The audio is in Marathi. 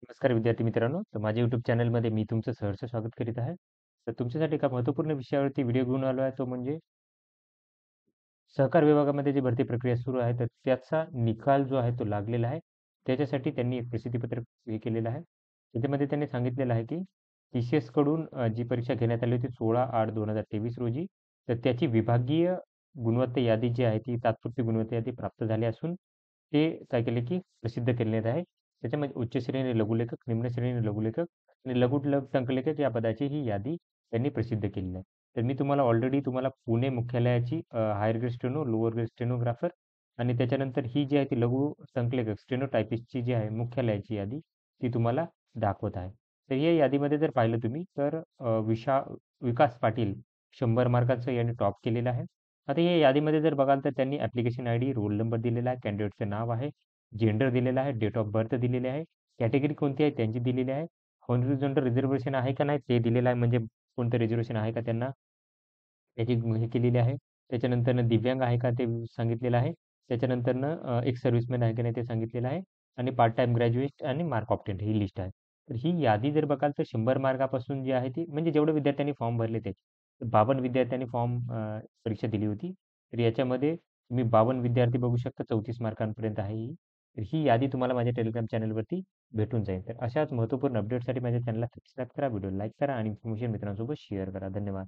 नमस्कार विद्यार्थी मित्रांनो. तर माझ्या YouTube चॅनलमध्ये मी तुमचं सहर्ष स्वागत करीत आहे. तर तुमच्यासाठी एका महत्त्वपूर्ण विषयावरती व्हिडिओ घेऊन आलो आहे, तो म्हणजे सहकार विभागामध्ये जी भरती प्रक्रिया सुरू आहे, तर त्याचा निकाल जो आहे तो लागलेला आहे. त्याच्यासाठी त्यांनी एक प्रसिद्धीपत्रक हे केलेलं आहे. त्याच्यामध्ये त्यांनी सांगितलेलं आहे, की TCS कडून जी परीक्षा घेण्यात आली होती 16/8/2023 रोजी, तर त्याची विभागीय गुणवत्ता यादी जी आहे, ती तात्पुरती गुणवत्ता यादी प्राप्त झाली असून, ते काय केले, की प्रसिद्ध केलेलं आहे. त्याच्यामध्ये उच्च श्रेणी लघुलेखक, निम्न श्रेणी लघुलेखक आणि लघु टंकलेखक या पदाची ही यादी त्यांनी प्रसिद्ध केलेली आहे. तर मी तुम्हाला ऑलरेडी पुणे मुख्यालयाची higher grade steno, lower grade stenographer आणि त्याच्यानंतर ही जी आहे ती लघु संकलक स्टेनोटायपिस्टची जी आहे मुख्यालयाची यादी ती तुम्हाला दाखवत आहे. तर या यादीमध्ये जर पाहिलं तुम्ही तर विकास पाटील 100 मार्काचं यांनी टॉप केलेलं आहे. आता या यादीमध्ये जर बघाल तर त्यांनी ॲप्लिकेशन आयडी, रोल नंबर दिलेला आहे, कॅन्डिडेटचं नाव आहे, जेंडर दिलेला आहे, डेट ऑफ बर्थ दिलेली आहे, कॅटेगरी कोणती आहे त्यांची दिलेली आहे, हॉरिझॉन्टल रिझर्व्हेशन आहे का नाही ते दिलेलं आहे, म्हणजे कोणतं रिझर्व्हेशन आहे का त्यांना त्याची हे केलेली आहे. त्याच्यानंतरनं दिव्यांग आहे का ते सांगितलेलं आहे. त्याच्यानंतरनं एक सर्व्हिसमॅन आहे की नाही ते सांगितलेलं आहे आणि पार्ट टाईम ग्रॅज्युएट आणि मार्क ऑब्टेन्ड ही लिस्ट आहे. तर ही यादी जर बघाल तर 100 मार्कापासून जी आहे ती म्हणजे जेवढे विद्यार्थ्यांनी फॉर्म भरले ते 52 विद्यार्थ्यांनी परीक्षा दिली होती. तर याच्यामध्ये तुम्ही 52 विद्यार्थी बघू शकता 34 मार्कांपर्यंत आहे ही. तर ही यादी तुम्हाला माझ्या टेलिग्राम चॅनलवरती भेटून जाईल. तर अशाच महत्त्वपूर्ण अपडेटसाठी माझ्या चॅनलला सबस्क्राईब करा, व्हिडिओ लाईक करा आणि इन्फॉर्मेशन मित्रांसोबत शेअर करा. धन्यवाद.